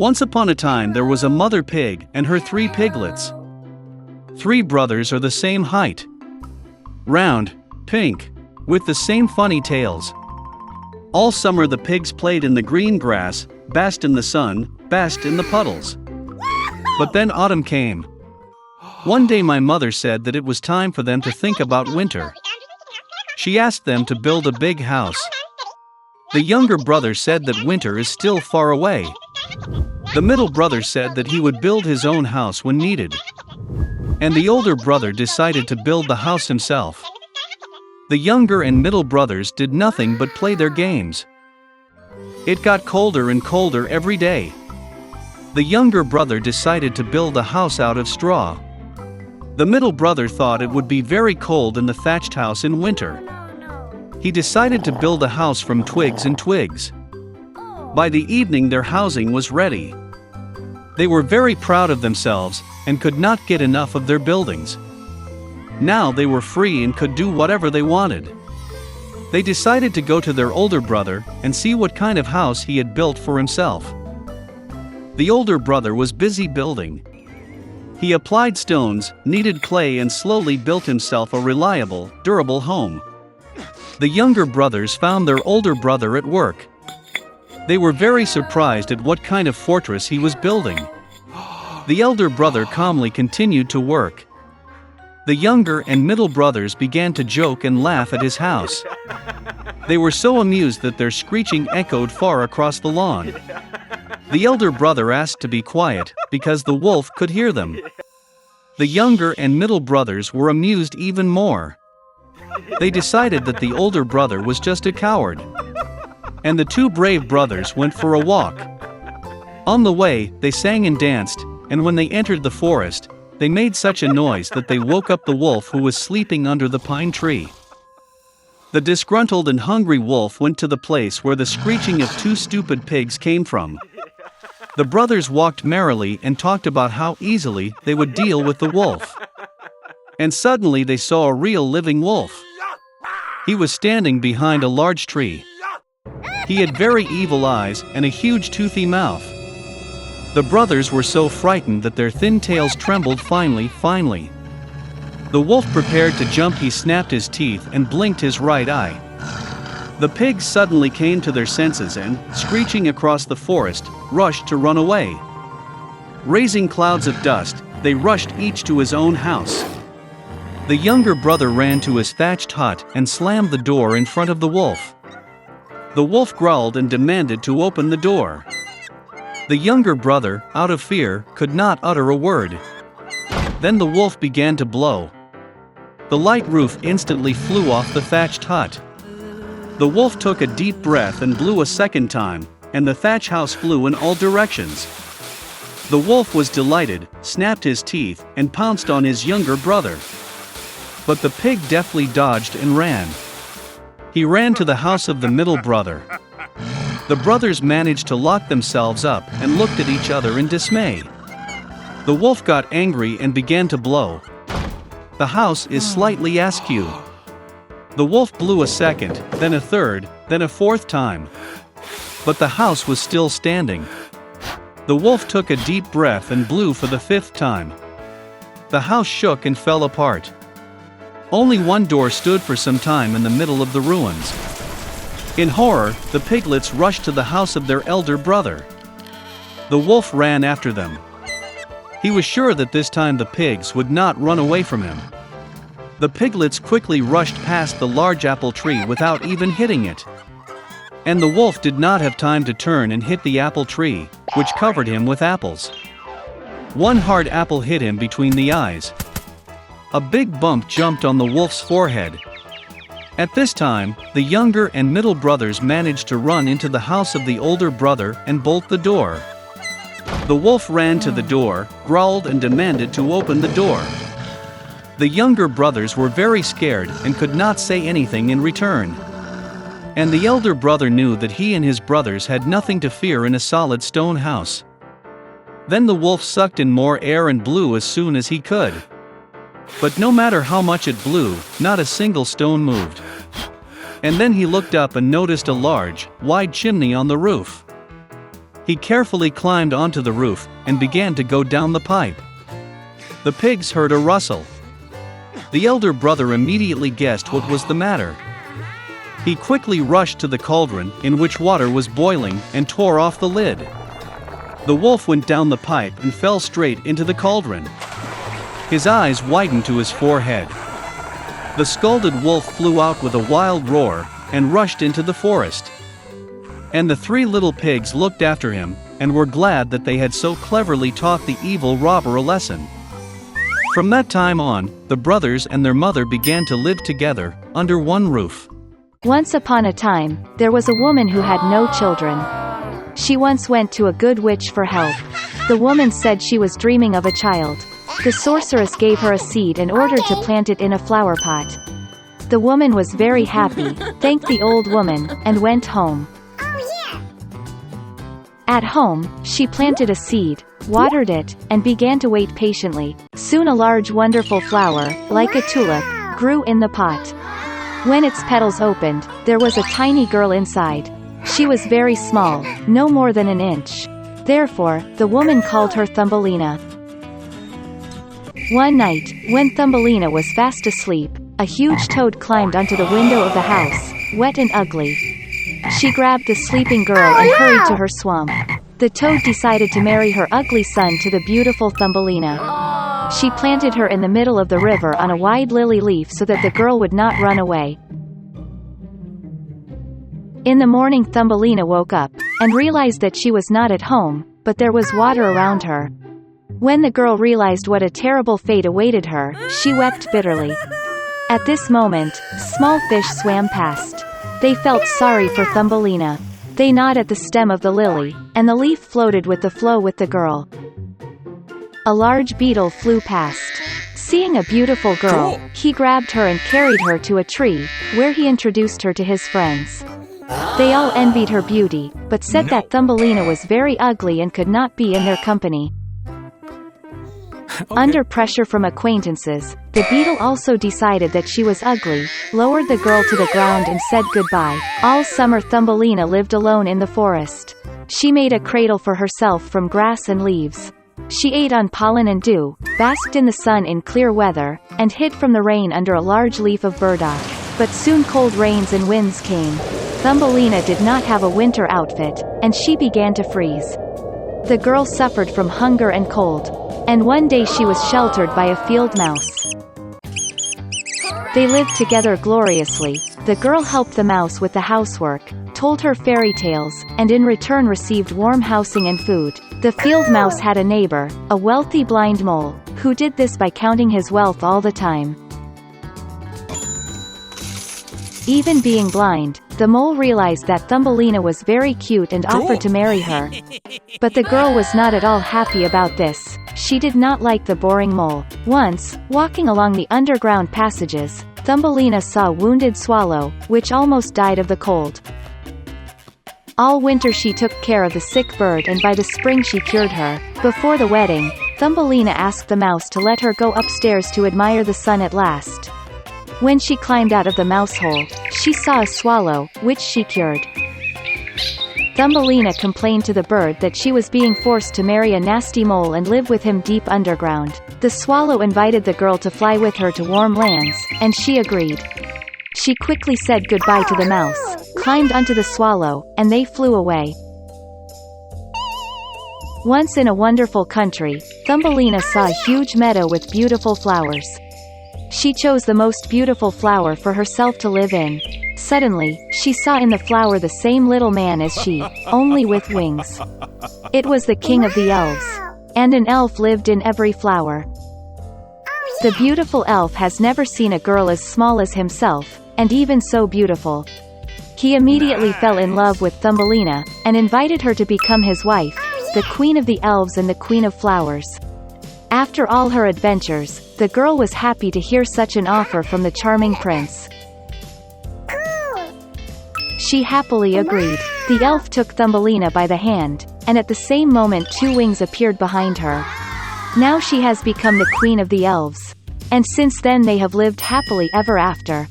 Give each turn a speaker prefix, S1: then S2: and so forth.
S1: Once upon a time there was a mother pig and her 3 piglets. 3 brothers are the same height. Round, pink, with the same funny tails. All summer the pigs played in the green grass, basked in the sun, basked in the puddles. But then autumn came. One day my mother said that it was time for them to think about winter. She asked them to build a big house. The younger brother said that winter is still far away. The middle brother said that he would build his own house when needed. And the older brother decided to build the house himself. The younger and middle brothers did nothing but play their games. It got colder and colder every day. The younger brother decided to build a house out of straw. The middle brother thought it would be very cold in the thatched house in winter. He decided to build a house from twigs and twigs. By the evening their housing was ready. They were very proud of themselves and could not get enough of their buildings. Now they were free and could do whatever they wanted. They decided to go to their older brother and see what kind of house he had built for himself. The older brother was busy building. He applied stones, kneaded clay and slowly built himself a reliable, durable home. The younger brothers found their older brother at work. They were very surprised at what kind of fortress he was building. The elder brother calmly continued to work. The younger and middle brothers began to joke and laugh at his house. They were so amused that their screeching echoed far across the lawn. The elder brother asked to be quiet, because the wolf could hear them. The younger and middle brothers were amused even more. They decided that the older brother was just a coward. And the 2 brave brothers went for a walk. On the way, they sang and danced, and when they entered the forest, they made such a noise that they woke up the wolf who was sleeping under the pine tree. The disgruntled and hungry wolf went to the place where the screeching of 2 stupid pigs came from. The brothers walked merrily and talked about how easily they would deal with the wolf. And suddenly they saw a real living wolf. He was standing behind a large tree. He had very evil eyes and a huge toothy mouth. The brothers were so frightened that their thin tails trembled finely. The wolf prepared to jump. He snapped his teeth and blinked his right eye. The pigs suddenly came to their senses and, screeching across the forest, rushed to run away. Raising clouds of dust, they rushed each to his own house. The younger brother ran to his thatched hut and slammed the door in front of the wolf. The wolf growled and demanded to open the door. The younger brother, out of fear, could not utter a word. Then the wolf began to blow. The light roof instantly flew off the thatched hut. The wolf took a deep breath and blew a second time, and the thatch house flew in all directions. The wolf was delighted, snapped his teeth, and pounced on his younger brother. But the pig deftly dodged and ran. He ran to the house of the middle brother. The brothers managed to lock themselves up and looked at each other in dismay. The wolf got angry and began to blow. The house is slightly askew. The wolf blew a second, then a third, then a fourth time. But the house was still standing. The wolf took a deep breath and blew for the 5th time. The house shook and fell apart. Only one door stood for some time in the middle of the ruins. In horror, the piglets rushed to the house of their elder brother. The wolf ran after them. He was sure that this time the pigs would not run away from him. The piglets quickly rushed past the large apple tree without even hitting it. And the wolf did not have time to turn and hit the apple tree, which covered him with apples. One hard apple hit him between the eyes. A big bump jumped on the wolf's forehead. At this time, the younger and middle brothers managed to run into the house of the older brother and bolt the door. The wolf ran to the door, growled and demanded to open the door. The younger brothers were very scared and could not say anything in return. And the elder brother knew that he and his brothers had nothing to fear in a solid stone house. Then the wolf sucked in more air and blew as soon as he could. But no matter how much it blew, not a single stone moved. And then he looked up and noticed a large, wide chimney on the roof. He carefully climbed onto the roof and began to go down the pipe. The pigs heard a rustle. The elder brother immediately guessed what was the matter. He quickly rushed to the cauldron in which water was boiling and tore off the lid. The wolf went down the pipe and fell straight into the cauldron. His eyes widened to his forehead. The scalded wolf flew out with a wild roar and rushed into the forest. And the three little pigs looked after him and were glad that they had so cleverly taught the evil robber a lesson. From that time on, the brothers and their mother began to live together under one roof.
S2: Once upon a time, there was a woman who had no children. She once went to a good witch for help. The woman said she was dreaming of a child. The sorceress gave her a seed in order to plant it in a flower pot. The woman was very happy, thanked the old woman, and went home. At home, she planted a seed, watered it, and began to wait patiently. Soon a large wonderful flower, like a tulip, grew in the pot. When its petals opened, there was a tiny girl inside. She was very small, no more than an inch. Therefore, the woman called her Thumbelina. One night, when Thumbelina was fast asleep, a huge toad climbed onto the window of the house, wet and ugly. She grabbed the sleeping girl and hurried to her swamp. The toad decided to marry her ugly son to the beautiful Thumbelina. She planted her in the middle of the river on a wide lily leaf so that the girl would not run away. In the morning, Thumbelina woke up and realized that she was not at home, but there was water around her. When the girl realized what a terrible fate awaited her, she wept bitterly. At this moment, small fish swam past. They felt sorry for Thumbelina. They gnawed at the stem of the lily, and the leaf floated with the flow with the girl. A large beetle flew past. Seeing a beautiful girl, he grabbed her and carried her to a tree, where he introduced her to his friends. They all envied her beauty, but said that Thumbelina was very ugly and could not be in their company. Under pressure from acquaintances, the beetle also decided that she was ugly, lowered the girl to the ground and said goodbye. All summer Thumbelina lived alone in the forest. She made a cradle for herself from grass and leaves. She ate on pollen and dew, basked in the sun in clear weather, and hid from the rain under a large leaf of burdock. But soon cold rains and winds came. Thumbelina did not have a winter outfit, and she began to freeze. The girl suffered from hunger and cold. And one day she was sheltered by a field mouse. They lived together gloriously. The girl helped the mouse with the housework, told her fairy tales, and in return received warm housing and food. The field mouse had a neighbor, a wealthy blind mole, who did this by counting his wealth all the time. Even being blind, the mole realized that Thumbelina was very cute and offered to marry her. But the girl was not at all happy about this. She did not like the boring mole. Once, walking along the underground passages, Thumbelina saw a wounded swallow, which almost died of the cold. All winter she took care of the sick bird and by the spring she cured her. Before the wedding, Thumbelina asked the mouse to let her go upstairs to admire the sun at last. When she climbed out of the mouse hole, she saw a swallow, which she cured. Thumbelina complained to the bird that she was being forced to marry a nasty mole and live with him deep underground. The swallow invited the girl to fly with her to warm lands, and she agreed. She quickly said goodbye to the mouse, climbed onto the swallow, and they flew away. Once in a wonderful country, Thumbelina saw a huge meadow with beautiful flowers. She chose the most beautiful flower for herself to live in. Suddenly, she saw in the flower the same little man as she, only with wings. It was the king of the elves. And an elf lived in every flower. The beautiful elf has never seen a girl as small as himself, and even so beautiful. He immediately fell in love with Thumbelina, and invited her to become his wife, the queen of the elves and the queen of flowers. After all her adventures, the girl was happy to hear such an offer from the charming prince. She happily agreed. The elf took Thumbelina by the hand, and at the same moment 2 wings appeared behind her. Now she has become the queen of the elves. And since then they have lived happily ever after.